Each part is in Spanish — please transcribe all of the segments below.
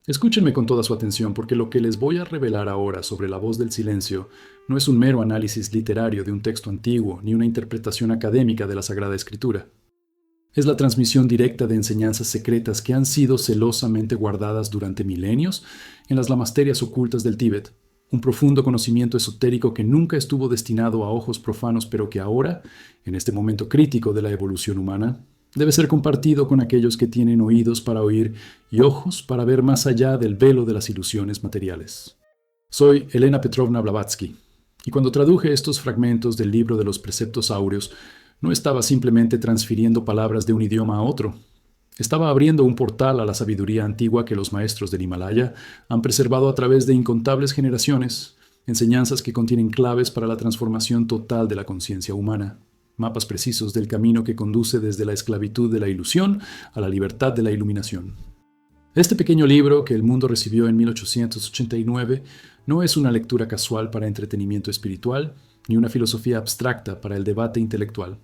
Escúchenme con toda su atención porque lo que les voy a revelar ahora sobre la voz del silencio no es un mero análisis literario de un texto antiguo ni una interpretación académica de la Sagrada Escritura. Es la transmisión directa de enseñanzas secretas que han sido celosamente guardadas durante milenios en las lamasterias ocultas del Tíbet, un profundo conocimiento esotérico que nunca estuvo destinado a ojos profanos, pero que ahora, en este momento crítico de la evolución humana, debe ser compartido con aquellos que tienen oídos para oír y ojos para ver más allá del velo de las ilusiones materiales. Soy Elena Petrovna Blavatsky, y cuando traduje estos fragmentos del libro de los preceptos áureos, no estaba simplemente transfiriendo palabras de un idioma a otro. Estaba abriendo un portal a la sabiduría antigua que los maestros del Himalaya han preservado a través de incontables generaciones, enseñanzas que contienen claves para la transformación total de la conciencia humana, mapas precisos del camino que conduce desde la esclavitud de la ilusión a la libertad de la iluminación. Este pequeño libro que el mundo recibió en 1889 no es una lectura casual para entretenimiento espiritual, ni una filosofía abstracta para el debate intelectual.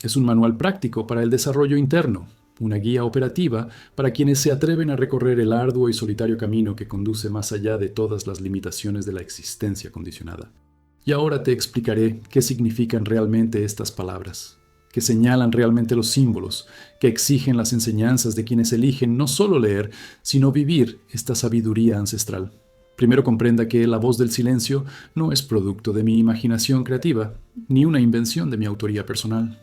Es un manual práctico para el desarrollo interno, una guía operativa para quienes se atreven a recorrer el arduo y solitario camino que conduce más allá de todas las limitaciones de la existencia condicionada. Y ahora te explicaré qué significan realmente estas palabras, que señalan realmente los símbolos, que exigen las enseñanzas de quienes eligen no solo leer, sino vivir esta sabiduría ancestral. Primero comprenda que la voz del silencio no es producto de mi imaginación creativa, ni una invención de mi autoría personal.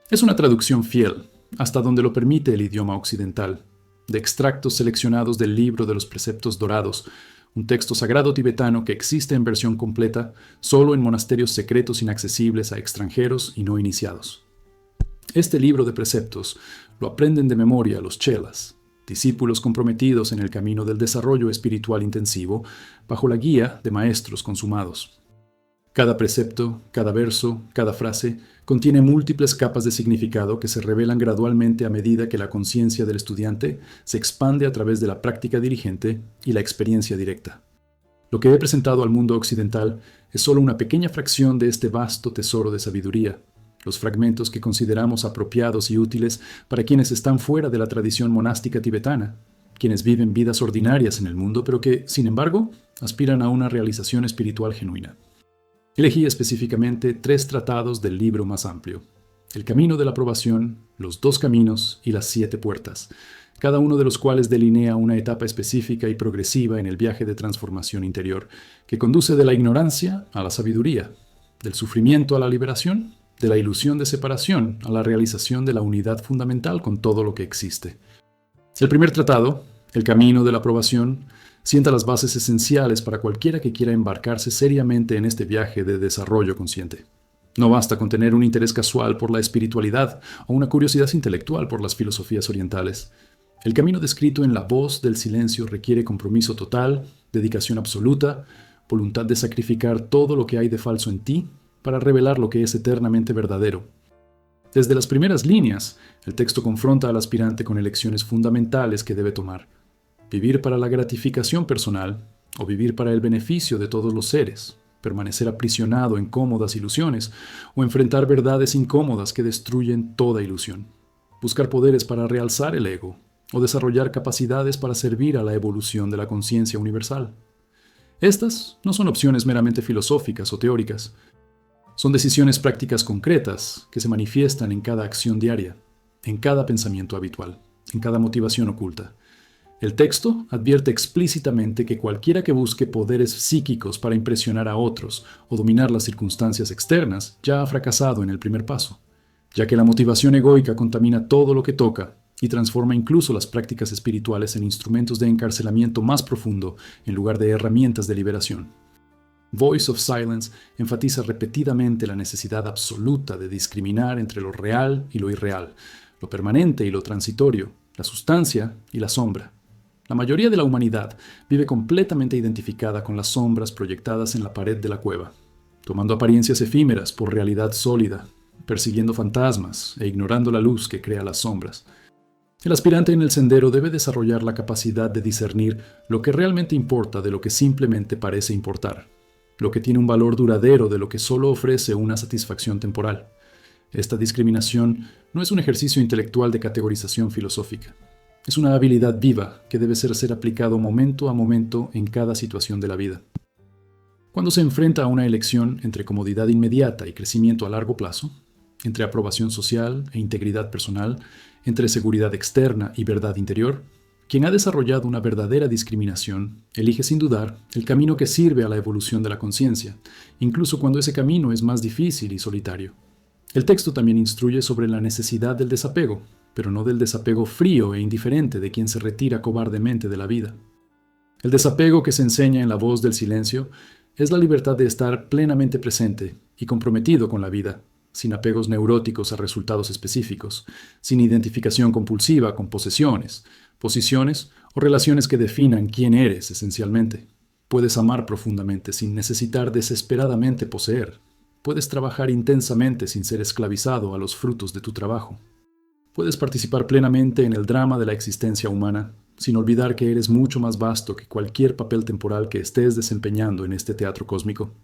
Es una traducción fiel, hasta donde lo permite el idioma occidental, de extractos seleccionados del libro de los preceptos dorados, un texto sagrado tibetano que existe en versión completa solo en monasterios secretos inaccesibles a extranjeros y no iniciados. Este libro de preceptos lo aprenden de memoria los chelas, discípulos comprometidos en el camino del desarrollo espiritual intensivo, bajo la guía de maestros consumados. Cada precepto, cada verso, cada frase contiene múltiples capas de significado que se revelan gradualmente a medida que la conciencia del estudiante se expande a través de la práctica diligente y la experiencia directa. Lo que he presentado al mundo occidental es solo una pequeña fracción de este vasto tesoro de sabiduría, los fragmentos que consideramos apropiados y útiles para quienes están fuera de la tradición monástica tibetana, quienes viven vidas ordinarias en el mundo, pero que, sin embargo, aspiran a una realización espiritual genuina. Elegí específicamente 3 tratados del libro más amplio: El Camino de la Aprobación, Los 2 Caminos y las 7 Puertas, cada uno de los cuales delinea una etapa específica y progresiva en el viaje de transformación interior, que conduce de la ignorancia a la sabiduría, del sufrimiento a la liberación, de la ilusión de separación a la realización de la unidad fundamental con todo lo que existe. El primer tratado, El Camino de la Aprobación, sienta las bases esenciales para cualquiera que quiera embarcarse seriamente en este viaje de desarrollo consciente. No basta con tener un interés casual por la espiritualidad o una curiosidad intelectual por las filosofías orientales. El camino descrito en La Voz del Silencio requiere compromiso total, dedicación absoluta, voluntad de sacrificar todo lo que hay de falso en ti para revelar lo que es eternamente verdadero. Desde las primeras líneas, el texto confronta al aspirante con elecciones fundamentales que debe tomar: vivir para la gratificación personal o vivir para el beneficio de todos los seres, permanecer aprisionado en cómodas ilusiones o enfrentar verdades incómodas que destruyen toda ilusión, buscar poderes para realzar el ego o desarrollar capacidades para servir a la evolución de la conciencia universal. Estas no son opciones meramente filosóficas o teóricas, son decisiones prácticas concretas que se manifiestan en cada acción diaria, en cada pensamiento habitual, en cada motivación oculta. El texto advierte explícitamente que cualquiera que busque poderes psíquicos para impresionar a otros o dominar las circunstancias externas ya ha fracasado en el primer paso, ya que la motivación egoica contamina todo lo que toca y transforma incluso las prácticas espirituales en instrumentos de encarcelamiento más profundo en lugar de herramientas de liberación. Voice of Silence enfatiza repetidamente la necesidad absoluta de discriminar entre lo real y lo irreal, lo permanente y lo transitorio, la sustancia y la sombra. La mayoría de la humanidad vive completamente identificada con las sombras proyectadas en la pared de la cueva, tomando apariencias efímeras por realidad sólida, persiguiendo fantasmas e ignorando la luz que crea las sombras. El aspirante en el sendero debe desarrollar la capacidad de discernir lo que realmente importa de lo que simplemente parece importar, lo que tiene un valor duradero de lo que solo ofrece una satisfacción temporal. Esta discriminación no es un ejercicio intelectual de categorización filosófica. Es una habilidad viva que debe ser aplicado momento a momento en cada situación de la vida. Cuando se enfrenta a una elección entre comodidad inmediata y crecimiento a largo plazo, entre aprobación social e integridad personal, entre seguridad externa y verdad interior, quien ha desarrollado una verdadera discriminación elige sin dudar el camino que sirve a la evolución de la conciencia, incluso cuando ese camino es más difícil y solitario. El texto también instruye sobre la necesidad del desapego, pero no del desapego frío e indiferente de quien se retira cobardemente de la vida. El desapego que se enseña en la voz del silencio es la libertad de estar plenamente presente y comprometido con la vida, sin apegos neuróticos a resultados específicos, sin identificación compulsiva con posesiones, posiciones o relaciones que definan quién eres esencialmente. Puedes amar profundamente sin necesitar desesperadamente poseer. Puedes trabajar intensamente sin ser esclavizado a los frutos de tu trabajo. Puedes participar plenamente en el drama de la existencia humana, sin olvidar que eres mucho más vasto que cualquier papel temporal que estés desempeñando en este teatro cósmico.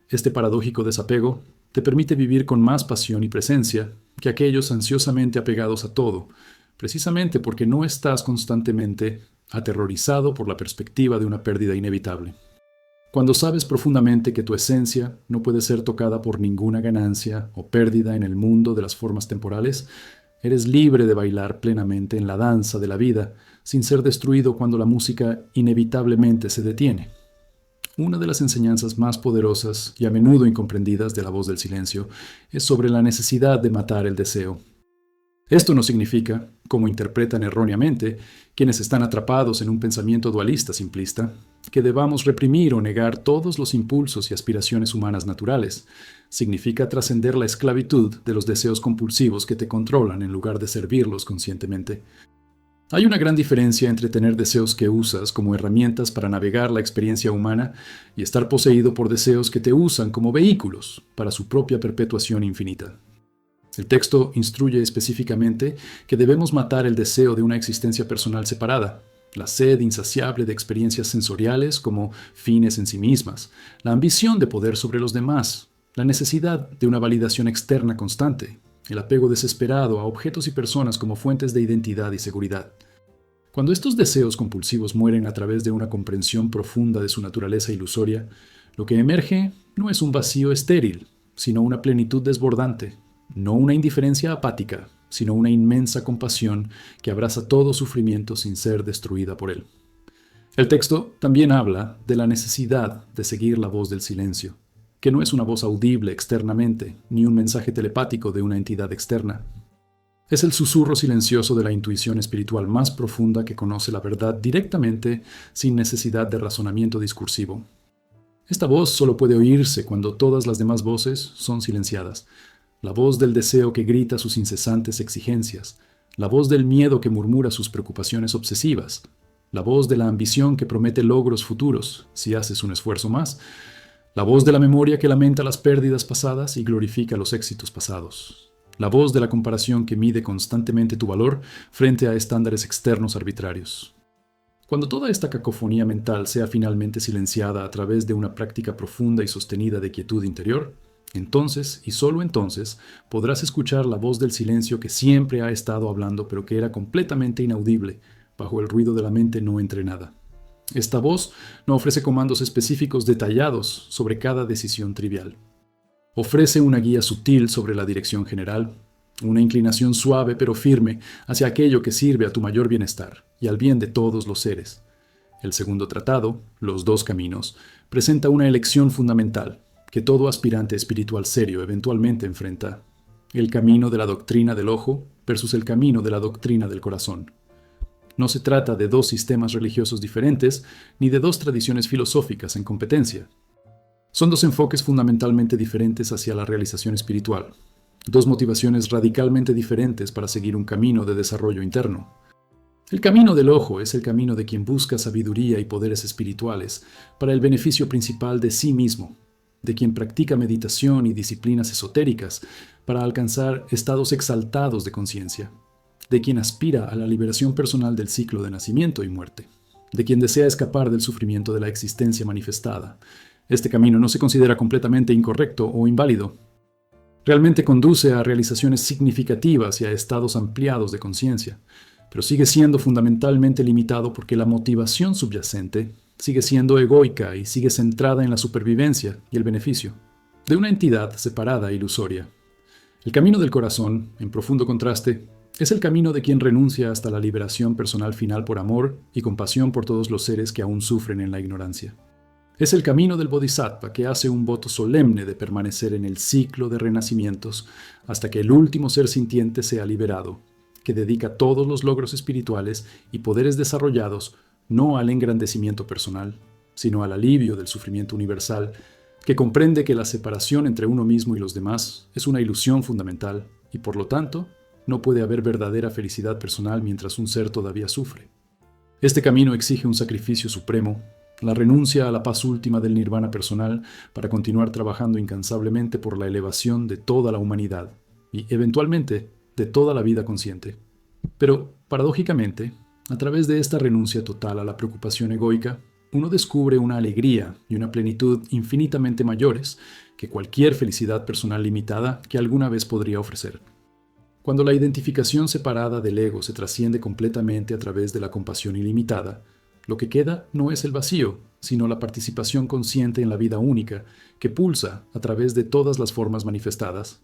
Este paradójico desapego te permite vivir con más pasión y presencia que aquellos ansiosamente apegados a todo, precisamente porque no estás constantemente aterrorizado por la perspectiva de una pérdida inevitable. Cuando sabes profundamente que tu esencia no puede ser tocada por ninguna ganancia o pérdida en el mundo de las formas temporales, eres libre de bailar plenamente en la danza de la vida, sin ser destruido cuando la música inevitablemente se detiene. Una de las enseñanzas más poderosas y a menudo incomprendidas de la voz del silencio es sobre la necesidad de matar el deseo. Esto no significa, como interpretan erróneamente quienes están atrapados en un pensamiento dualista simplista, que debamos reprimir o negar todos los impulsos y aspiraciones humanas naturales. Significa trascender la esclavitud de los deseos compulsivos que te controlan en lugar de servirlos conscientemente. Hay una gran diferencia entre tener deseos que usas como herramientas para navegar la experiencia humana y estar poseído por deseos que te usan como vehículos para su propia perpetuación infinita. El texto instruye específicamente que debemos matar el deseo de una existencia personal separada, la sed insaciable de experiencias sensoriales como fines en sí mismas, la ambición de poder sobre los demás, la necesidad de una validación externa constante, el apego desesperado a objetos y personas como fuentes de identidad y seguridad. Cuando estos deseos compulsivos mueren a través de una comprensión profunda de su naturaleza ilusoria, lo que emerge no es un vacío estéril, sino una plenitud desbordante, no una indiferencia apática, sino una inmensa compasión que abraza todo sufrimiento sin ser destruida por él. El texto también habla de la necesidad de seguir la voz del silencio, que no es una voz audible externamente, ni un mensaje telepático de una entidad externa. Es el susurro silencioso de la intuición espiritual más profunda que conoce la verdad directamente sin necesidad de razonamiento discursivo. Esta voz solo puede oírse cuando todas las demás voces son silenciadas. La voz del deseo que grita sus incesantes exigencias, la voz del miedo que murmura sus preocupaciones obsesivas, la voz de la ambición que promete logros futuros si haces un esfuerzo más, la voz de la memoria que lamenta las pérdidas pasadas y glorifica los éxitos pasados, la voz de la comparación que mide constantemente tu valor frente a estándares externos arbitrarios. Cuando toda esta cacofonía mental sea finalmente silenciada a través de una práctica profunda y sostenida de quietud interior, entonces, y solo entonces, podrás escuchar la voz del silencio que siempre ha estado hablando pero que era completamente inaudible bajo el ruido de la mente no entrenada. Esta voz no ofrece comandos específicos detallados sobre cada decisión trivial. Ofrece una guía sutil sobre la dirección general, una inclinación suave pero firme hacia aquello que sirve a tu mayor bienestar y al bien de todos los seres. El segundo tratado, Los dos caminos, presenta una elección fundamental que todo aspirante espiritual serio eventualmente enfrenta: el camino de la doctrina del ojo versus el camino de la doctrina del corazón. No se trata de dos sistemas religiosos diferentes ni de dos tradiciones filosóficas en competencia. Son dos enfoques fundamentalmente diferentes hacia la realización espiritual, dos motivaciones radicalmente diferentes para seguir un camino de desarrollo interno. El camino del ojo es el camino de quien busca sabiduría y poderes espirituales para el beneficio principal de sí mismo, de quien practica meditación y disciplinas esotéricas para alcanzar estados exaltados de conciencia, de quien aspira a la liberación personal del ciclo de nacimiento y muerte, de quien desea escapar del sufrimiento de la existencia manifestada. Este camino no se considera completamente incorrecto o inválido. Realmente conduce a realizaciones significativas y a estados ampliados de conciencia, pero sigue siendo fundamentalmente limitado porque la motivación subyacente sigue siendo egoica y sigue centrada en la supervivencia y el beneficio de una entidad separada e ilusoria. El camino del corazón, en profundo contraste, es el camino de quien renuncia hasta la liberación personal final por amor y compasión por todos los seres que aún sufren en la ignorancia. Es el camino del Bodhisattva que hace un voto solemne de permanecer en el ciclo de renacimientos hasta que el último ser sintiente sea liberado, que dedica todos los logros espirituales y poderes desarrollados no al engrandecimiento personal, sino al alivio del sufrimiento universal, que comprende que la separación entre uno mismo y los demás es una ilusión fundamental y, por lo tanto, no puede haber verdadera felicidad personal mientras un ser todavía sufre. Este camino exige un sacrificio supremo, la renuncia a la paz última del nirvana personal para continuar trabajando incansablemente por la elevación de toda la humanidad y, eventualmente, de toda la vida consciente. Pero, paradójicamente, a través de esta renuncia total a la preocupación egoica, uno descubre una alegría y una plenitud infinitamente mayores que cualquier felicidad personal limitada que alguna vez podría ofrecer. Cuando la identificación separada del ego se trasciende completamente a través de la compasión ilimitada, lo que queda no es el vacío, sino la participación consciente en la vida única que pulsa a través de todas las formas manifestadas.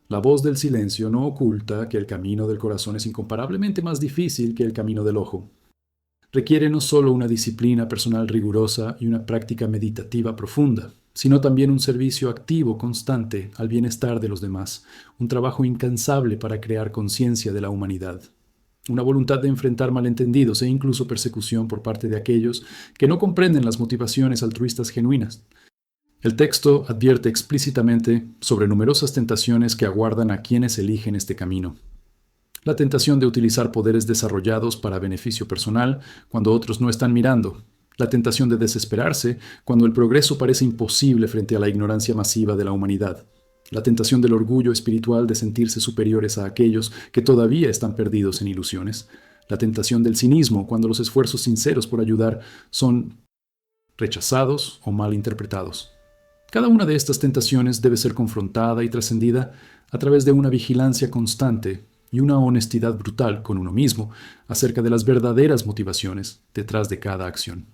La voz del silencio no oculta que el camino del corazón es incomparablemente más difícil que el camino del ojo. Requiere no solo una disciplina personal rigurosa y una práctica meditativa profunda, sino también un servicio activo constante al bienestar de los demás, un trabajo incansable para crear conciencia de la humanidad, una voluntad de enfrentar malentendidos e incluso persecución por parte de aquellos que no comprenden las motivaciones altruistas genuinas. El texto advierte explícitamente sobre numerosas tentaciones que aguardan a quienes eligen este camino. La tentación de utilizar poderes desarrollados para beneficio personal cuando otros no están mirando. La tentación de desesperarse cuando el progreso parece imposible frente a la ignorancia masiva de la humanidad. La tentación del orgullo espiritual de sentirse superiores a aquellos que todavía están perdidos en ilusiones. La tentación del cinismo cuando los esfuerzos sinceros por ayudar son rechazados o mal interpretados. Cada una de estas tentaciones debe ser confrontada y trascendida a través de una vigilancia constante y una honestidad brutal con uno mismo acerca de las verdaderas motivaciones detrás de cada acción.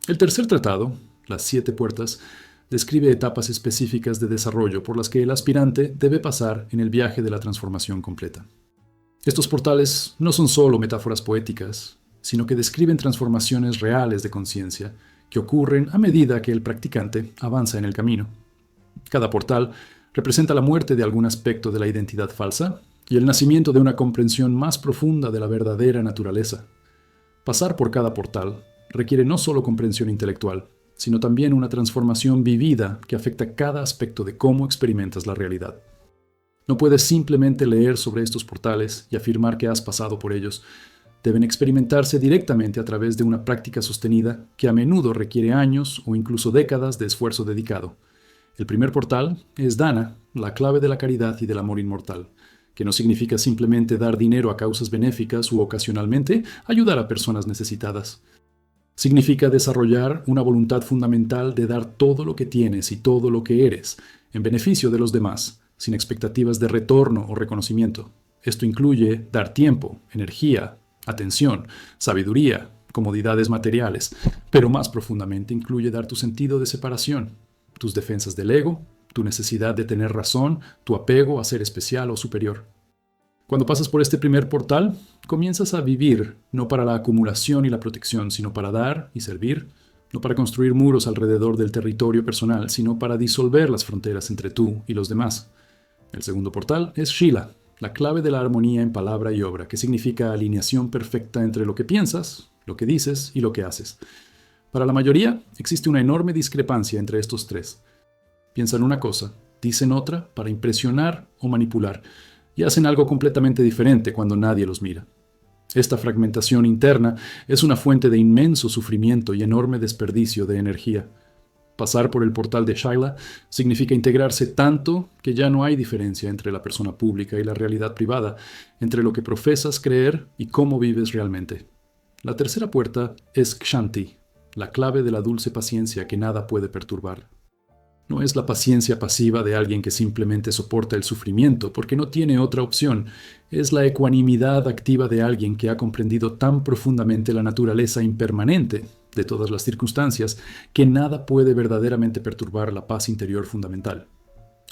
El tercer tratado, Las 7 puertas, describe etapas específicas de desarrollo por las que el aspirante debe pasar en el viaje de la transformación completa. Estos portales no son solo metáforas poéticas, sino que describen transformaciones reales de conciencia que ocurren a medida que el practicante avanza en el camino. Cada portal representa la muerte de algún aspecto de la identidad falsa y el nacimiento de una comprensión más profunda de la verdadera naturaleza. Pasar por cada portal requiere no solo comprensión intelectual, sino también una transformación vivida que afecta cada aspecto de cómo experimentas la realidad. No puedes simplemente leer sobre estos portales y afirmar que has pasado por ellos. Deben experimentarse directamente a través de una práctica sostenida que a menudo requiere años o incluso décadas de esfuerzo dedicado. El primer portal es Dana, la clave de la caridad y del amor inmortal, que no significa simplemente dar dinero a causas benéficas u ocasionalmente ayudar a personas necesitadas. Significa desarrollar una voluntad fundamental de dar todo lo que tienes y todo lo que eres en beneficio de los demás, sin expectativas de retorno o reconocimiento. Esto incluye dar tiempo, energía, atención, sabiduría, comodidades materiales, pero más profundamente incluye dar tu sentido de separación, tus defensas del ego, tu necesidad de tener razón, tu apego a ser especial o superior. Cuando pasas por este primer portal, comienzas a vivir no para la acumulación y la protección, sino para dar y servir, no para construir muros alrededor del territorio personal, sino para disolver las fronteras entre tú y los demás. El segundo portal es Shila, la clave de la armonía en palabra y obra, que significa alineación perfecta entre lo que piensas, lo que dices y lo que haces. Para la mayoría, existe una enorme discrepancia entre estos tres. Piensan una cosa, dicen otra para impresionar o manipular, y hacen algo completamente diferente cuando nadie los mira. Esta fragmentación interna es una fuente de inmenso sufrimiento y enorme desperdicio de energía. Pasar por el portal de Shila significa integrarse tanto que ya no hay diferencia entre la persona pública y la realidad privada, entre lo que profesas creer y cómo vives realmente. La tercera puerta es Kshanti, la clave de la dulce paciencia que nada puede perturbar. No es la paciencia pasiva de alguien que simplemente soporta el sufrimiento porque no tiene otra opción. Es la ecuanimidad activa de alguien que ha comprendido tan profundamente la naturaleza impermanente de todas las circunstancias que nada puede verdaderamente perturbar la paz interior fundamental.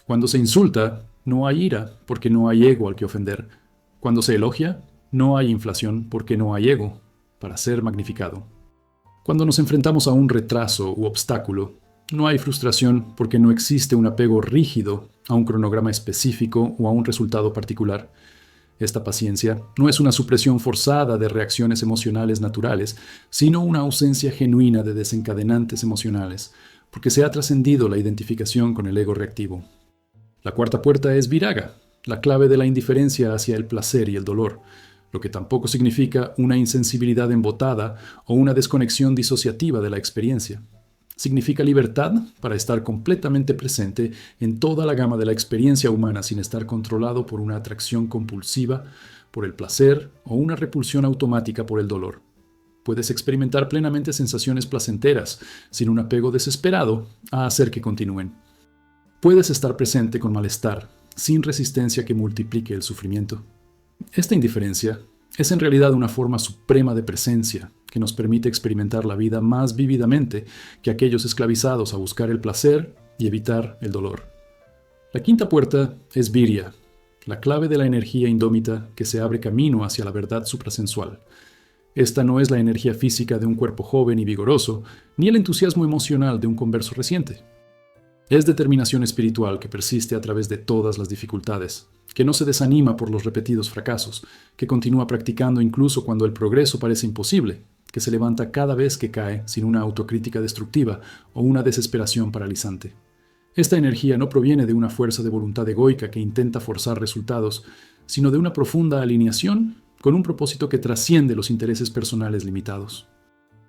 Cuando se insulta, no hay ira porque no hay ego al que ofender. Cuando se elogia, no hay inflación porque no hay ego para ser magnificado. Cuando nos enfrentamos a un retraso u obstáculo, no hay frustración porque no existe un apego rígido a un cronograma específico o a un resultado particular. Esta paciencia no es una supresión forzada de reacciones emocionales naturales, sino una ausencia genuina de desencadenantes emocionales, porque se ha trascendido la identificación con el ego reactivo. La cuarta puerta es viraga, la clave de la indiferencia hacia el placer y el dolor, lo que tampoco significa una insensibilidad embotada o una desconexión disociativa de la experiencia. Significa libertad para estar completamente presente en toda la gama de la experiencia humana sin estar controlado por una atracción compulsiva por el placer o una repulsión automática por el dolor. Puedes experimentar plenamente sensaciones placenteras sin un apego desesperado a hacer que continúen. Puedes estar presente con malestar sin resistencia que multiplique el sufrimiento. Esta indiferencia es en realidad una forma suprema de presencia que nos permite experimentar la vida más vívidamente que aquellos esclavizados a buscar el placer y evitar el dolor. La quinta puerta es Virya, la clave de la energía indómita que se abre camino hacia la verdad suprasensual. Esta no es la energía física de un cuerpo joven y vigoroso, ni el entusiasmo emocional de un converso reciente. Es determinación espiritual que persiste a través de todas las dificultades, que no se desanima por los repetidos fracasos, que continúa practicando incluso cuando el progreso parece imposible, que se levanta cada vez que cae sin una autocrítica destructiva o una desesperación paralizante. Esta energía no proviene de una fuerza de voluntad egoica que intenta forzar resultados, sino de una profunda alineación con un propósito que trasciende los intereses personales limitados.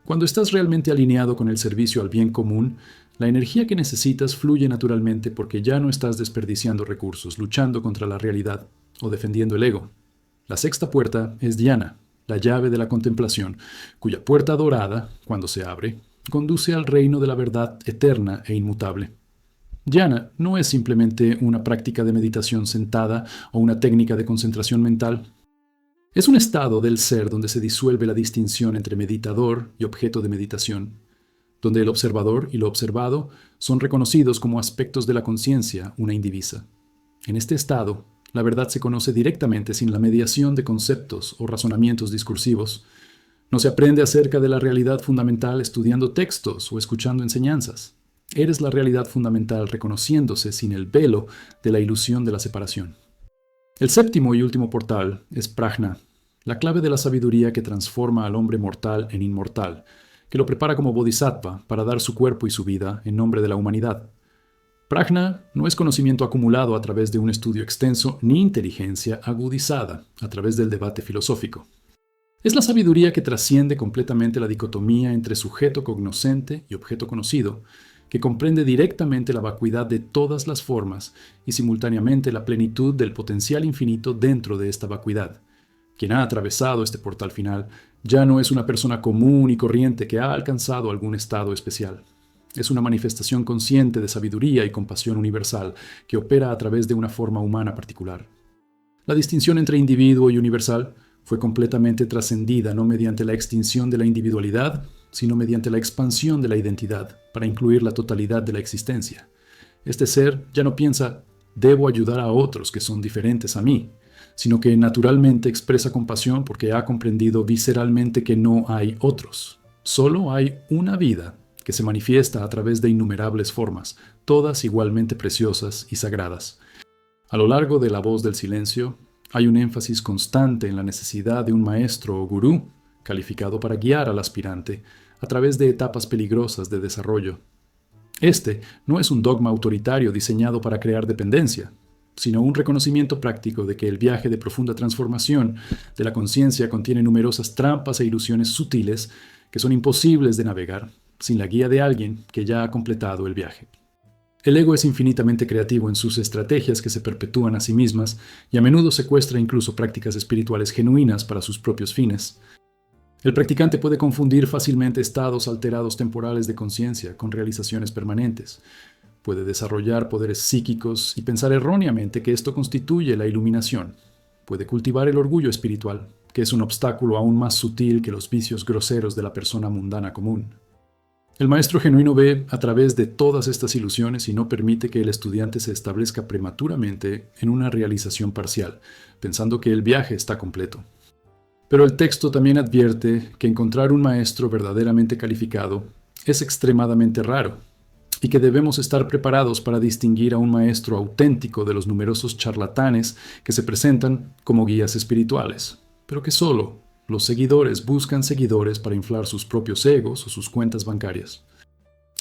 Cuando estás realmente alineado con el servicio al bien común, la energía que necesitas fluye naturalmente porque ya no estás desperdiciando recursos, luchando contra la realidad o defendiendo el ego. La sexta puerta es Dhyana, la llave de la contemplación, cuya puerta dorada, cuando se abre, conduce al reino de la verdad eterna e inmutable. Dhyana no es simplemente una práctica de meditación sentada o una técnica de concentración mental. Es un estado del ser donde se disuelve la distinción entre meditador y objeto de meditación, donde el observador y lo observado son reconocidos como aspectos de la conciencia, una indivisa. En este estado, la verdad se conoce directamente sin la mediación de conceptos o razonamientos discursivos. No se aprende acerca de la realidad fundamental estudiando textos o escuchando enseñanzas. Eres la realidad fundamental reconociéndose sin el velo de la ilusión de la separación. El séptimo y último portal es Prajna, la clave de la sabiduría que transforma al hombre mortal en inmortal, que lo prepara como bodhisattva para dar su cuerpo y su vida en nombre de la humanidad. Prajna no es conocimiento acumulado a través de un estudio extenso ni inteligencia agudizada a través del debate filosófico. Es la sabiduría que trasciende completamente la dicotomía entre sujeto cognoscente y objeto conocido, que comprende directamente la vacuidad de todas las formas y simultáneamente la plenitud del potencial infinito dentro de esta vacuidad. Quien ha atravesado este portal final ya no es una persona común y corriente que ha alcanzado algún estado especial. Es una manifestación consciente de sabiduría y compasión universal que opera a través de una forma humana particular. La distinción entre individuo y universal fue completamente trascendida no mediante la extinción de la individualidad, sino mediante la expansión de la identidad para incluir la totalidad de la existencia. Este ser ya no piensa, debo ayudar a otros que son diferentes a mí, sino que naturalmente expresa compasión porque ha comprendido visceralmente que no hay otros. Solo hay una vida que se manifiesta a través de innumerables formas, todas igualmente preciosas y sagradas. A lo largo de la voz del silencio, hay un énfasis constante en la necesidad de un maestro o gurú calificado para guiar al aspirante a través de etapas peligrosas de desarrollo. Este no es un dogma autoritario diseñado para crear dependencia, sino un reconocimiento práctico de que el viaje de profunda transformación de la conciencia contiene numerosas trampas e ilusiones sutiles que son imposibles de navegar sin la guía de alguien que ya ha completado el viaje. El ego es infinitamente creativo en sus estrategias que se perpetúan a sí mismas y a menudo secuestra incluso prácticas espirituales genuinas para sus propios fines. El practicante puede confundir fácilmente estados alterados temporales de conciencia con realizaciones permanentes. puede desarrollar poderes psíquicos y pensar erróneamente que esto constituye la iluminación. Puede cultivar el orgullo espiritual, que es un obstáculo aún más sutil que los vicios groseros de la persona mundana común. El maestro genuino ve a través de todas estas ilusiones y no permite que el estudiante se establezca prematuramente en una realización parcial, pensando que el viaje está completo. Pero el texto también advierte que encontrar un maestro verdaderamente calificado es extremadamente raro, y que debemos estar preparados para distinguir a un maestro auténtico de los numerosos charlatanes que se presentan como guías espirituales, pero que solo los seguidores buscan seguidores para inflar sus propios egos o sus cuentas bancarias.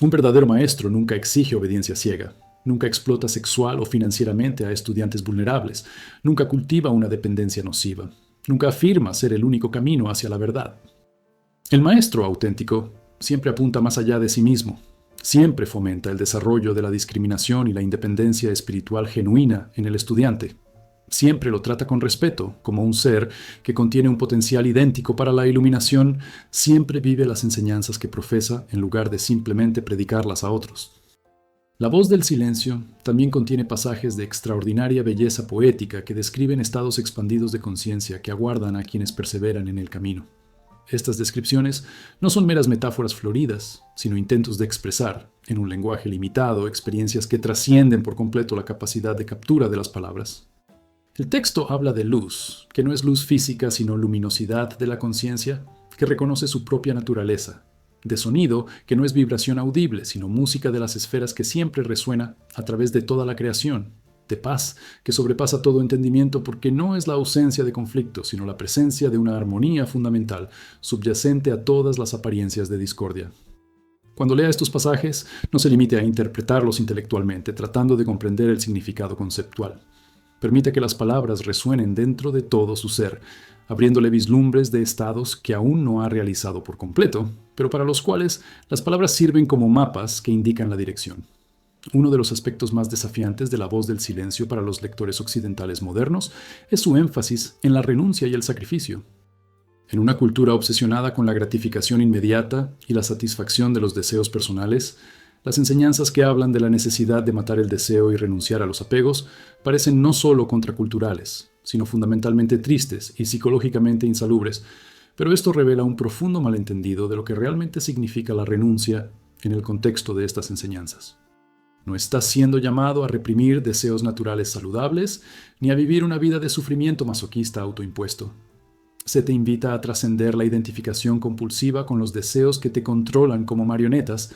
Un verdadero maestro nunca exige obediencia ciega, nunca explota sexual o financieramente a estudiantes vulnerables, nunca cultiva una dependencia nociva, nunca afirma ser el único camino hacia la verdad. El maestro auténtico siempre apunta más allá de sí mismo, siempre fomenta el desarrollo de la discriminación y la independencia espiritual genuina en el estudiante. Siempre lo trata con respeto, como un ser que contiene un potencial idéntico para la iluminación, siempre vive las enseñanzas que profesa en lugar de simplemente predicarlas a otros. La voz del silencio también contiene pasajes de extraordinaria belleza poética que describen estados expandidos de conciencia que aguardan a quienes perseveran en el camino. Estas descripciones no son meras metáforas floridas, sino intentos de expresar, en un lenguaje limitado, experiencias que trascienden por completo la capacidad de captura de las palabras. El texto habla de luz, que no es luz física sino luminosidad de la conciencia, que reconoce su propia naturaleza, de sonido, que no es vibración audible sino música de las esferas que siempre resuena a través de toda la creación, de paz, que sobrepasa todo entendimiento porque no es la ausencia de conflicto sino la presencia de una armonía fundamental, subyacente a todas las apariencias de discordia. Cuando lea estos pasajes, no se limite a interpretarlos intelectualmente, tratando de comprender el significado conceptual. Permite que las palabras resuenen dentro de todo su ser, abriéndole vislumbres de estados que aún no ha realizado por completo, pero para los cuales las palabras sirven como mapas que indican la dirección. Uno de los aspectos más desafiantes de la voz del silencio para los lectores occidentales modernos es su énfasis en la renuncia y el sacrificio. En una cultura obsesionada con la gratificación inmediata y la satisfacción de los deseos personales, las enseñanzas que hablan de la necesidad de matar el deseo y renunciar a los apegos parecen no solo contraculturales, sino fundamentalmente tristes y psicológicamente insalubres, pero esto revela un profundo malentendido de lo que realmente significa la renuncia en el contexto de estas enseñanzas. No estás siendo llamado a reprimir deseos naturales saludables, ni a vivir una vida de sufrimiento masoquista autoimpuesto. Se te invita a trascender la identificación compulsiva con los deseos que te controlan como marionetas,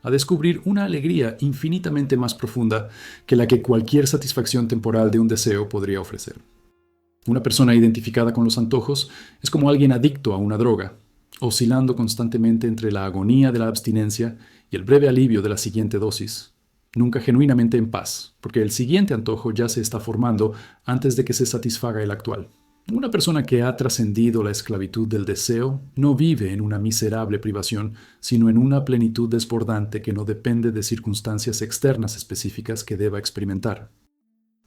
a descubrir una alegría infinitamente más profunda que la que cualquier satisfacción temporal de un deseo podría ofrecer. Una persona identificada con los antojos es como alguien adicto a una droga, oscilando constantemente entre la agonía de la abstinencia y el breve alivio de la siguiente dosis, nunca genuinamente en paz, porque el siguiente antojo ya se está formando antes de que se satisfaga el actual. Una persona que ha trascendido la esclavitud del deseo no vive en una miserable privación, sino en una plenitud desbordante que no depende de circunstancias externas específicas que deba experimentar.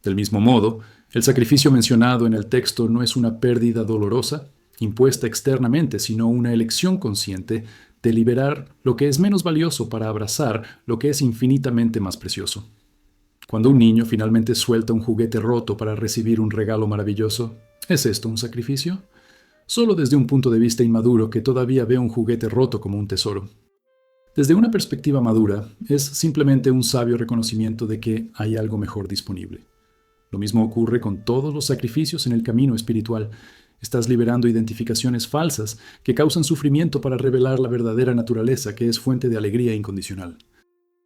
Del mismo modo, el sacrificio mencionado en el texto no es una pérdida dolorosa, impuesta externamente, sino una elección consciente de liberar lo que es menos valioso para abrazar lo que es infinitamente más precioso. Cuando un niño finalmente suelta un juguete roto para recibir un regalo maravilloso, ¿es esto un sacrificio? Solo desde un punto de vista inmaduro que todavía ve un juguete roto como un tesoro. Desde una perspectiva madura, es simplemente un sabio reconocimiento de que hay algo mejor disponible. Lo mismo ocurre con todos los sacrificios en el camino espiritual. Estás liberando identificaciones falsas que causan sufrimiento para revelar la verdadera naturaleza que es fuente de alegría incondicional.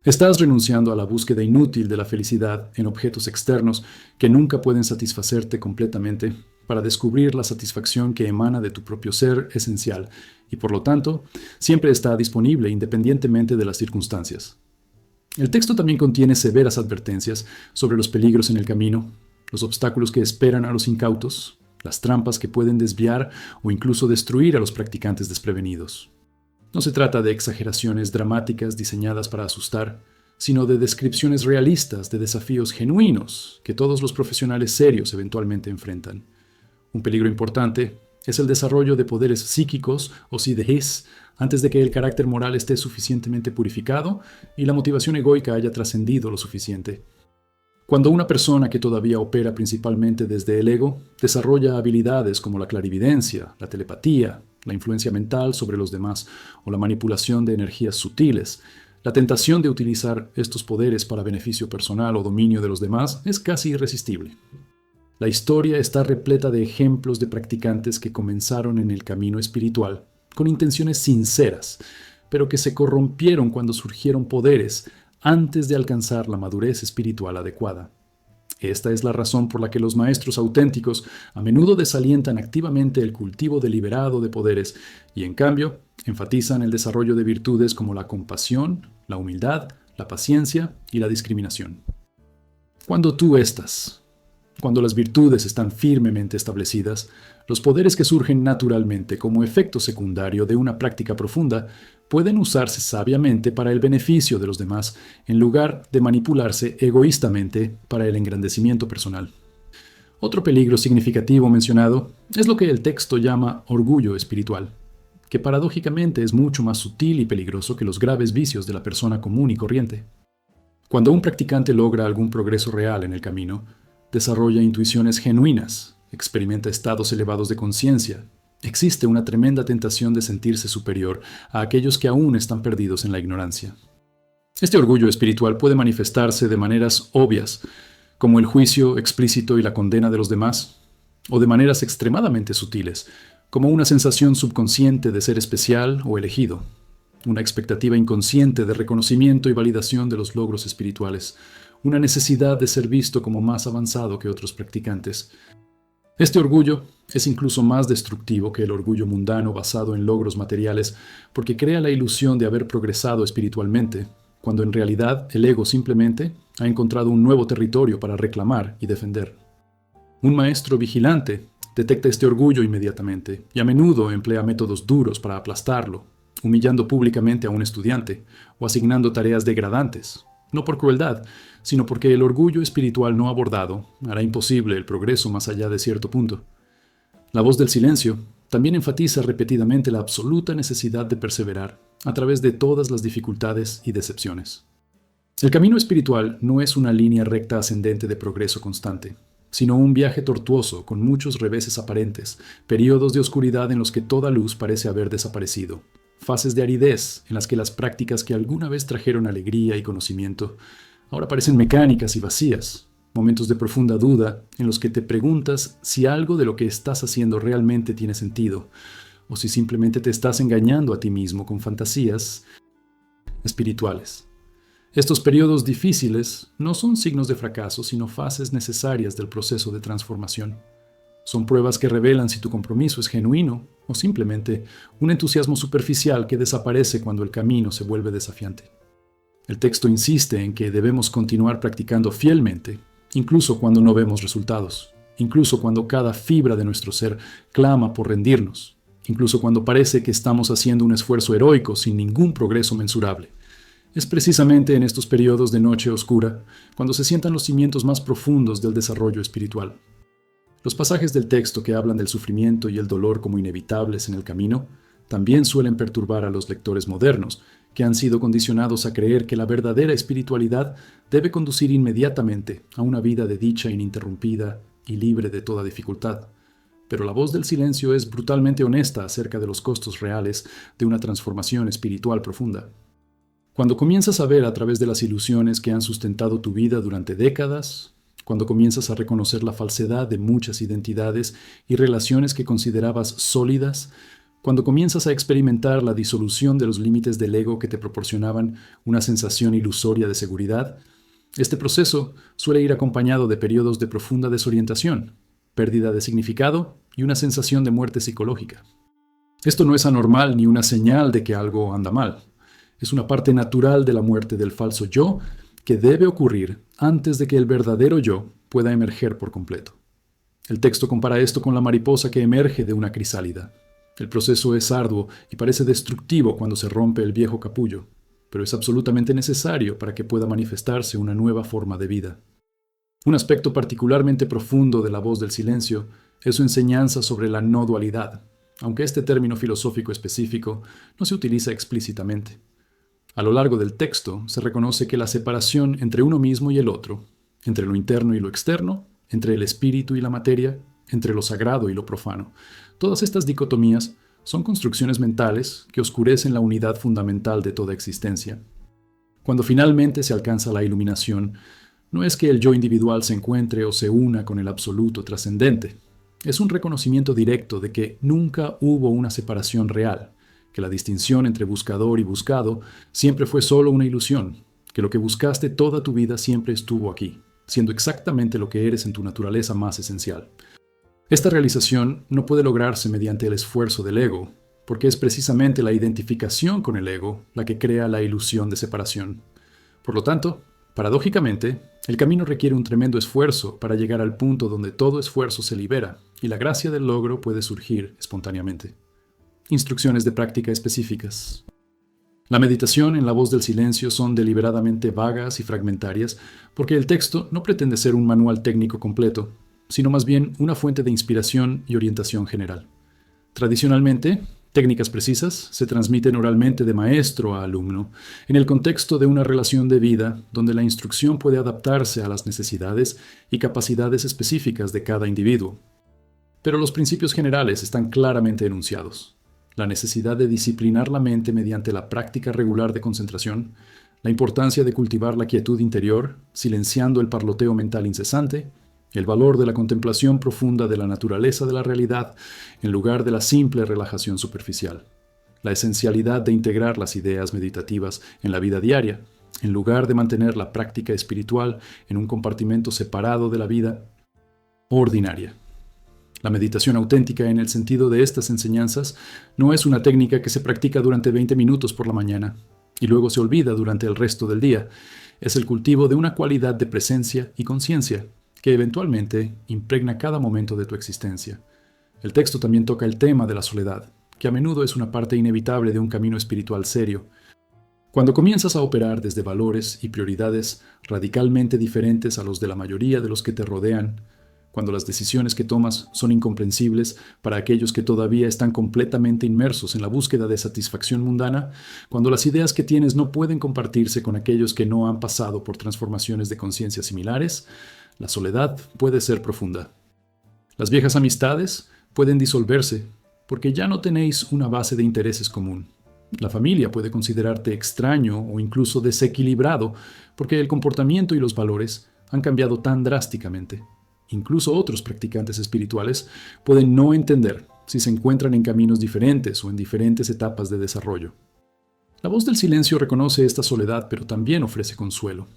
Estás renunciando a la búsqueda inútil de la felicidad en objetos externos que nunca pueden satisfacerte completamente para descubrir la satisfacción que emana de tu propio ser esencial y, por lo tanto, siempre está disponible independientemente de las circunstancias. El texto también contiene severas advertencias sobre los peligros en el camino, los obstáculos que esperan a los incautos, las trampas que pueden desviar o incluso destruir a los practicantes desprevenidos. No se trata de exageraciones dramáticas diseñadas para asustar, sino de descripciones realistas de desafíos genuinos que todos los profesionales serios eventualmente enfrentan. Un peligro importante Es el desarrollo de poderes psíquicos o siddhis antes de que el carácter moral esté suficientemente purificado y la motivación egoica haya trascendido lo suficiente. Cuando una persona que todavía opera principalmente desde el ego desarrolla habilidades como la clarividencia, la telepatía, la influencia mental sobre los demás o la manipulación de energías sutiles, la tentación de utilizar estos poderes para beneficio personal o dominio de los demás es casi irresistible. La historia está repleta de ejemplos de practicantes que comenzaron en el camino espiritual con intenciones sinceras, pero que se corrompieron cuando surgieron poderes antes de alcanzar la madurez espiritual adecuada. Esta es la razón por la que los maestros auténticos a menudo desalientan activamente el cultivo deliberado de poderes y, en cambio, enfatizan el desarrollo de virtudes como la compasión, la humildad, la paciencia y la discriminación. Cuando las virtudes están firmemente establecidas, los poderes que surgen naturalmente como efecto secundario de una práctica profunda pueden usarse sabiamente para el beneficio de los demás, en lugar de manipularse egoístamente para el engrandecimiento personal. Otro peligro significativo mencionado es lo que el texto llama orgullo espiritual, que paradójicamente es mucho más sutil y peligroso que los graves vicios de la persona común y corriente. Cuando un practicante logra algún progreso real en el camino, desarrolla intuiciones genuinas, experimenta estados elevados de conciencia. Existe una tremenda tentación de sentirse superior a aquellos que aún están perdidos en la ignorancia. Este orgullo espiritual puede manifestarse de maneras obvias, como el juicio explícito y la condena de los demás, o de maneras extremadamente sutiles, como una sensación subconsciente de ser especial o elegido, una expectativa inconsciente de reconocimiento y validación de los logros espirituales, una necesidad de ser visto como más avanzado que otros practicantes. Este orgullo es incluso más destructivo que el orgullo mundano basado en logros materiales porque crea la ilusión de haber progresado espiritualmente, cuando en realidad el ego simplemente ha encontrado un nuevo territorio para reclamar y defender. Un maestro vigilante detecta este orgullo inmediatamente y a menudo emplea métodos duros para aplastarlo, humillando públicamente a un estudiante o asignando tareas degradantes. No por crueldad, sino porque el orgullo espiritual no abordado hará imposible el progreso más allá de cierto punto. La voz del silencio también enfatiza repetidamente la absoluta necesidad de perseverar a través de todas las dificultades y decepciones. El camino espiritual no es una línea recta ascendente de progreso constante, sino un viaje tortuoso con muchos reveses aparentes, periodos de oscuridad en los que toda luz parece haber desaparecido, fases de aridez en las que las prácticas que alguna vez trajeron alegría y conocimiento ahora parecen mecánicas y vacías, momentos de profunda duda en los que te preguntas si algo de lo que estás haciendo realmente tiene sentido, o si simplemente te estás engañando a ti mismo con fantasías espirituales. Estos periodos difíciles no son signos de fracaso, sino fases necesarias del proceso de transformación. Son pruebas que revelan si tu compromiso es genuino o simplemente un entusiasmo superficial que desaparece cuando el camino se vuelve desafiante. El texto insiste en que debemos continuar practicando fielmente, incluso cuando no vemos resultados, incluso cuando cada fibra de nuestro ser clama por rendirnos, incluso cuando parece que estamos haciendo un esfuerzo heroico sin ningún progreso mensurable. Es precisamente en estos periodos de noche oscura cuando se sientan los cimientos más profundos del desarrollo espiritual. Los pasajes del texto que hablan del sufrimiento y el dolor como inevitables en el camino también suelen perturbar a los lectores modernos, que han sido condicionados a creer que la verdadera espiritualidad debe conducir inmediatamente a una vida de dicha ininterrumpida y libre de toda dificultad. Pero la voz del silencio es brutalmente honesta acerca de los costos reales de una transformación espiritual profunda. Cuando comienzas a ver a través de las ilusiones que han sustentado tu vida durante décadas, cuando comienzas a reconocer la falsedad de muchas identidades y relaciones que considerabas sólidas, cuando comienzas a experimentar la disolución de los límites del ego que te proporcionaban una sensación ilusoria de seguridad, este proceso suele ir acompañado de periodos de profunda desorientación, pérdida de significado y una sensación de muerte psicológica. Esto no es anormal ni una señal de que algo anda mal. Es una parte natural de la muerte del falso yo que debe ocurrir antes de que el verdadero yo pueda emerger por completo. El texto compara esto con la mariposa que emerge de una crisálida. El proceso es arduo y parece destructivo cuando se rompe el viejo capullo, pero es absolutamente necesario para que pueda manifestarse una nueva forma de vida. Un aspecto particularmente profundo de la voz del silencio es su enseñanza sobre la no dualidad, aunque este término filosófico específico no se utiliza explícitamente. A lo largo del texto se reconoce que la separación entre uno mismo y el otro, entre lo interno y lo externo, entre el espíritu y la materia, entre lo sagrado y lo profano, todas estas dicotomías son construcciones mentales que oscurecen la unidad fundamental de toda existencia. Cuando finalmente se alcanza la iluminación, no es que el yo individual se encuentre o se una con el absoluto trascendente. Es un reconocimiento directo de que nunca hubo una separación real, que la distinción entre buscador y buscado siempre fue solo una ilusión, que lo que buscaste toda tu vida siempre estuvo aquí, siendo exactamente lo que eres en tu naturaleza más esencial. Esta realización no puede lograrse mediante el esfuerzo del ego, porque es precisamente la identificación con el ego la que crea la ilusión de separación. Por lo tanto, paradójicamente, el camino requiere un tremendo esfuerzo para llegar al punto donde todo esfuerzo se libera y la gracia del logro puede surgir espontáneamente. Instrucciones de práctica específicas. La meditación en la voz del silencio son deliberadamente vagas y fragmentarias porque el texto no pretende ser un manual técnico completo, sino más bien una fuente de inspiración y orientación general. Tradicionalmente, técnicas precisas se transmiten oralmente de maestro a alumno, en el contexto de una relación de vida donde la instrucción puede adaptarse a las necesidades y capacidades específicas de cada individuo. Pero los principios generales están claramente enunciados. La necesidad de disciplinar la mente mediante la práctica regular de concentración, la importancia de cultivar la quietud interior, silenciando el parloteo mental incesante, el valor de la contemplación profunda de la naturaleza de la realidad en lugar de la simple relajación superficial, la esencialidad de integrar las ideas meditativas en la vida diaria, en lugar de mantener la práctica espiritual en un compartimento separado de la vida ordinaria. La meditación auténtica en el sentido de estas enseñanzas no es una técnica que se practica durante 20 minutos por la mañana y luego se olvida durante el resto del día. Es el cultivo de una cualidad de presencia y conciencia que eventualmente impregna cada momento de tu existencia. El texto también toca el tema de la soledad, que a menudo es una parte inevitable de un camino espiritual serio. Cuando comienzas a operar desde valores y prioridades radicalmente diferentes a los de la mayoría de los que te rodean, cuando las decisiones que tomas son incomprensibles para aquellos que todavía están completamente inmersos en la búsqueda de satisfacción mundana, cuando las ideas que tienes no pueden compartirse con aquellos que no han pasado por transformaciones de conciencia similares, la soledad puede ser profunda. Las viejas amistades pueden disolverse porque ya no tenéis una base de intereses común. La familia puede considerarte extraño o incluso desequilibrado porque el comportamiento y los valores han cambiado tan drásticamente. Incluso otros practicantes espirituales pueden no entender si se encuentran en caminos diferentes o en diferentes etapas de desarrollo. La voz del silencio reconoce esta soledad, pero también ofrece consuelo.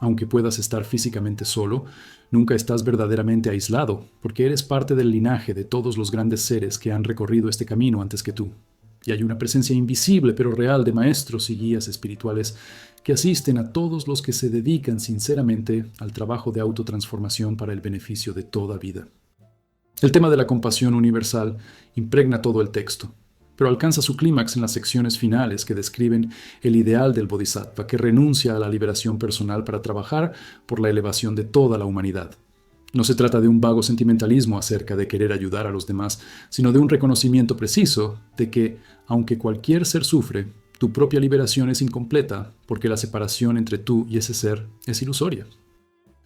Aunque puedas estar físicamente solo, nunca estás verdaderamente aislado, porque eres parte del linaje de todos los grandes seres que han recorrido este camino antes que tú. Y hay una presencia invisible pero real de maestros y guías espirituales que asisten a todos los que se dedican sinceramente al trabajo de autotransformación para el beneficio de toda vida. El tema de la compasión universal impregna todo el texto, pero alcanza su clímax en las secciones finales que describen el ideal del bodhisattva que renuncia a la liberación personal para trabajar por la elevación de toda la humanidad. No se trata de un vago sentimentalismo acerca de querer ayudar a los demás, sino de un reconocimiento preciso de que, aunque cualquier ser sufre, tu propia liberación es incompleta porque la separación entre tú y ese ser es ilusoria.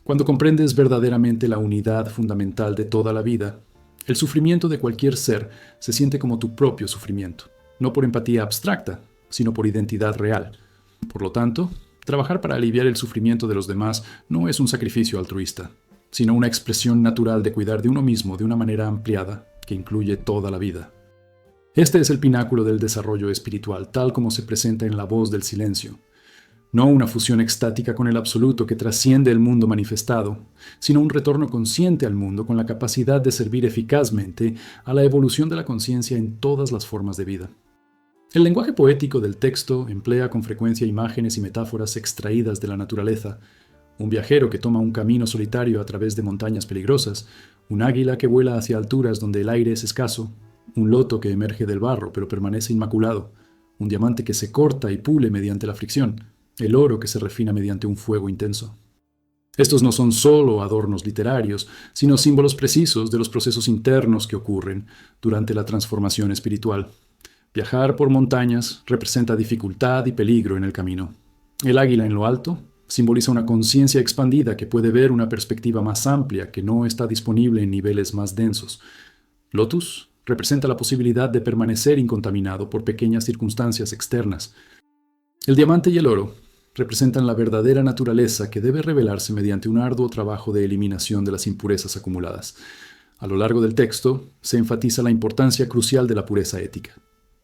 Cuando comprendes verdaderamente la unidad fundamental de toda la vida, el sufrimiento de cualquier ser se siente como tu propio sufrimiento, no por empatía abstracta, sino por identidad real. Por lo tanto, trabajar para aliviar el sufrimiento de los demás no es un sacrificio altruista, sino una expresión natural de cuidar de uno mismo de una manera ampliada que incluye toda la vida. Este es el pináculo del desarrollo espiritual, tal como se presenta en la voz del silencio. No una fusión extática con el absoluto que trasciende el mundo manifestado, sino un retorno consciente al mundo con la capacidad de servir eficazmente a la evolución de la conciencia en todas las formas de vida. El lenguaje poético del texto emplea con frecuencia imágenes y metáforas extraídas de la naturaleza. Un viajero que toma un camino solitario a través de montañas peligrosas, un águila que vuela hacia alturas donde el aire es escaso, un loto que emerge del barro pero permanece inmaculado, un diamante que se corta y pule mediante la fricción, el oro que se refina mediante un fuego intenso. Estos no son solo adornos literarios, sino símbolos precisos de los procesos internos que ocurren durante la transformación espiritual. Viajar por montañas representa dificultad y peligro en el camino. El águila en lo alto simboliza una conciencia expandida que puede ver una perspectiva más amplia que no está disponible en niveles más densos. Lotus representa la posibilidad de permanecer incontaminado por pequeñas circunstancias externas. El diamante y el oro representan la verdadera naturaleza que debe revelarse mediante un arduo trabajo de eliminación de las impurezas acumuladas. A lo largo del texto se enfatiza la importancia crucial de la pureza ética.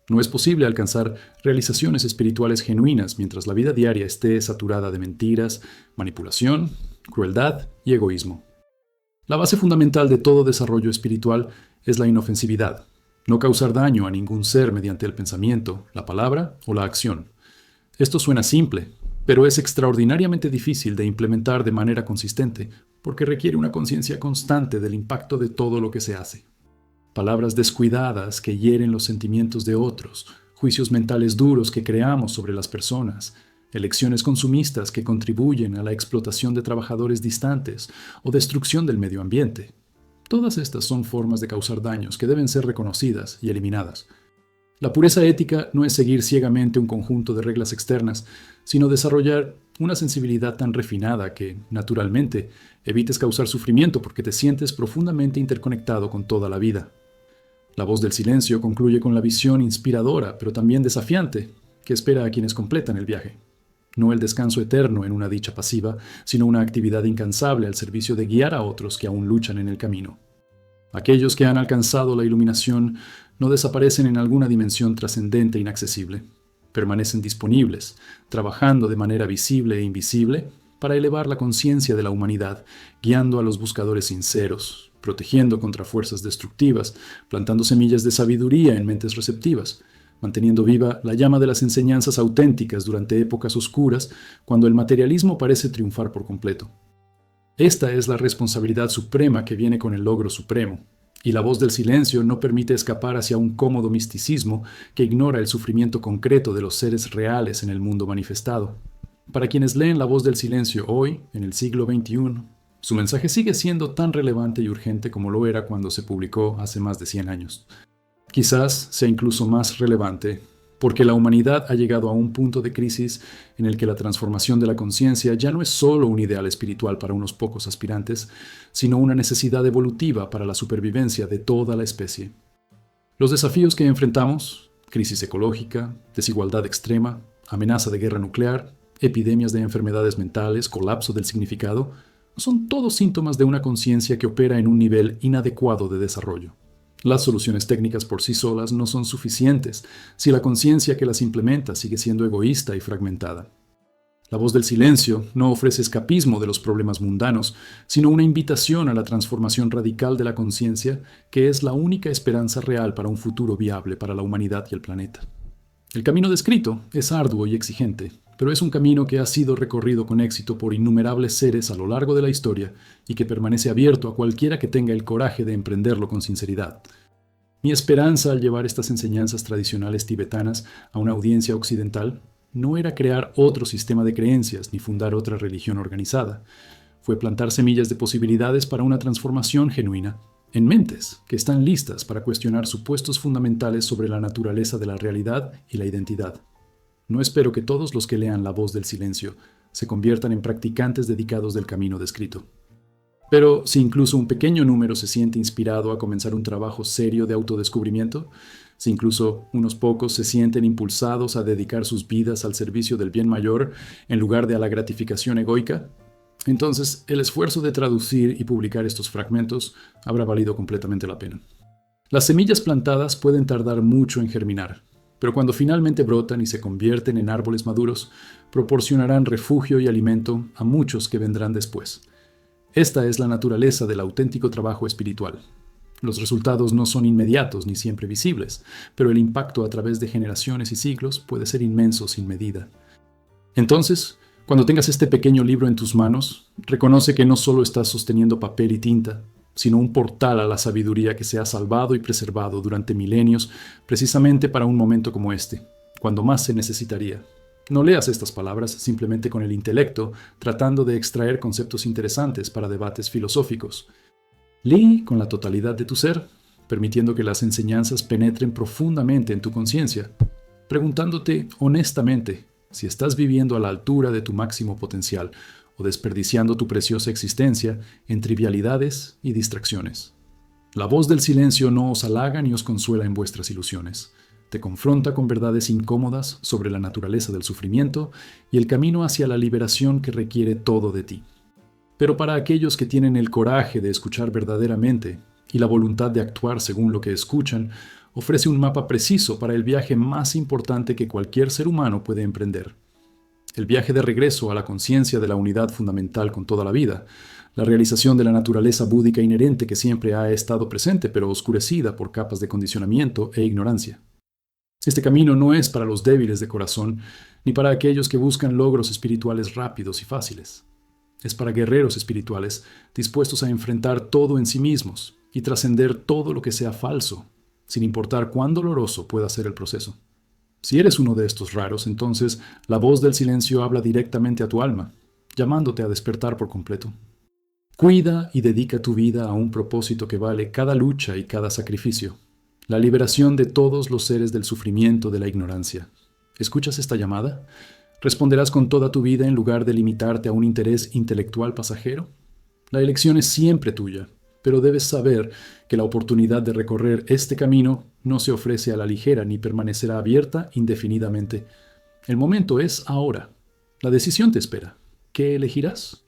No es posible alcanzar realizaciones espirituales genuinas mientras la vida diaria esté saturada de mentiras, manipulación, crueldad y egoísmo. La base fundamental de todo desarrollo espiritual es la inofensividad, no causar daño a ningún ser mediante el pensamiento, la palabra o la acción. Esto suena simple, pero es extraordinariamente difícil de implementar de manera consistente porque requiere una conciencia constante del impacto de todo lo que se hace. Palabras descuidadas que hieren los sentimientos de otros, juicios mentales duros que creamos sobre las personas, elecciones consumistas que contribuyen a la explotación de trabajadores distantes o destrucción del medio ambiente. Todas estas son formas de causar daños que deben ser reconocidas y eliminadas. La pureza ética no es seguir ciegamente un conjunto de reglas externas, sino desarrollar una sensibilidad tan refinada que, naturalmente, evites causar sufrimiento porque te sientes profundamente interconectado con toda la vida. La voz del silencio concluye con la visión inspiradora, pero también desafiante, que espera a quienes completan el viaje. No el descanso eterno en una dicha pasiva, sino una actividad incansable al servicio de guiar a otros que aún luchan en el camino. Aquellos que han alcanzado la iluminación no desaparecen en alguna dimensión trascendente e inaccesible. Permanecen disponibles, trabajando de manera visible e invisible para elevar la conciencia de la humanidad, guiando a los buscadores sinceros, protegiendo contra fuerzas destructivas, plantando semillas de sabiduría en mentes receptivas, manteniendo viva la llama de las enseñanzas auténticas durante épocas oscuras, cuando el materialismo parece triunfar por completo. Esta es la responsabilidad suprema que viene con el logro supremo, y la voz del silencio no permite escapar hacia un cómodo misticismo que ignora el sufrimiento concreto de los seres reales en el mundo manifestado. Para quienes leen la voz del silencio hoy, en el siglo XXI, su mensaje sigue siendo tan relevante y urgente como lo era cuando se publicó hace más de 100 años. Quizás sea incluso más relevante, porque la humanidad ha llegado a un punto de crisis en el que la transformación de la conciencia ya no es solo un ideal espiritual para unos pocos aspirantes, sino una necesidad evolutiva para la supervivencia de toda la especie. Los desafíos que enfrentamos, crisis ecológica, desigualdad extrema, amenaza de guerra nuclear, epidemias de enfermedades mentales, colapso del significado, son todos síntomas de una conciencia que opera en un nivel inadecuado de desarrollo. Las soluciones técnicas por sí solas no son suficientes si la conciencia que las implementa sigue siendo egoísta y fragmentada. La voz del silencio no ofrece escapismo de los problemas mundanos, sino una invitación a la transformación radical de la conciencia, que es la única esperanza real para un futuro viable para la humanidad y el planeta. El camino descrito es arduo y exigente, pero es un camino que ha sido recorrido con éxito por innumerables seres a lo largo de la historia y que permanece abierto a cualquiera que tenga el coraje de emprenderlo con sinceridad. Mi esperanza al llevar estas enseñanzas tradicionales tibetanas a una audiencia occidental no era crear otro sistema de creencias ni fundar otra religión organizada. Fue plantar semillas de posibilidades para una transformación genuina en mentes que están listas para cuestionar supuestos fundamentales sobre la naturaleza de la realidad y la identidad. No espero que todos los que lean La voz del silencio se conviertan en practicantes dedicados del camino descrito. Pero si incluso un pequeño número se siente inspirado a comenzar un trabajo serio de autodescubrimiento, si incluso unos pocos se sienten impulsados a dedicar sus vidas al servicio del bien mayor en lugar de a la gratificación egoica, entonces el esfuerzo de traducir y publicar estos fragmentos habrá valido completamente la pena. Las semillas plantadas pueden tardar mucho en germinar, pero cuando finalmente brotan y se convierten en árboles maduros, proporcionarán refugio y alimento a muchos que vendrán después. Esta es la naturaleza del auténtico trabajo espiritual. Los resultados no son inmediatos ni siempre visibles, pero el impacto a través de generaciones y siglos puede ser inmenso sin medida. Entonces, cuando tengas este pequeño libro en tus manos, reconoce que no solo estás sosteniendo papel y tinta, sino un portal a la sabiduría que se ha salvado y preservado durante milenios precisamente para un momento como este, cuando más se necesitaría. No leas estas palabras simplemente con el intelecto, tratando de extraer conceptos interesantes para debates filosóficos. Lee con la totalidad de tu ser, permitiendo que las enseñanzas penetren profundamente en tu conciencia, preguntándote honestamente si estás viviendo a la altura de tu máximo potencial o desperdiciando tu preciosa existencia en trivialidades y distracciones. La voz del silencio no os halaga ni os consuela en vuestras ilusiones. Te confronta con verdades incómodas sobre la naturaleza del sufrimiento y el camino hacia la liberación que requiere todo de ti. Pero para aquellos que tienen el coraje de escuchar verdaderamente y la voluntad de actuar según lo que escuchan, ofrece un mapa preciso para el viaje más importante que cualquier ser humano puede emprender. El viaje de regreso a la conciencia de la unidad fundamental con toda la vida, la realización de la naturaleza búdica inherente que siempre ha estado presente pero oscurecida por capas de condicionamiento e ignorancia. Este camino no es para los débiles de corazón, ni para aquellos que buscan logros espirituales rápidos y fáciles. Es para guerreros espirituales dispuestos a enfrentar todo en sí mismos y trascender todo lo que sea falso, sin importar cuán doloroso pueda ser el proceso. Si eres uno de estos raros, entonces la voz del silencio habla directamente a tu alma, llamándote a despertar por completo. Cuida y dedica tu vida a un propósito que vale cada lucha y cada sacrificio. La liberación de todos los seres del sufrimiento de la ignorancia. ¿Escuchas esta llamada? ¿Responderás con toda tu vida en lugar de limitarte a un interés intelectual pasajero? La elección es siempre tuya, pero debes saber que la oportunidad de recorrer este camino no se ofrece a la ligera ni permanecerá abierta indefinidamente. El momento es ahora. La decisión te espera. ¿Qué elegirás?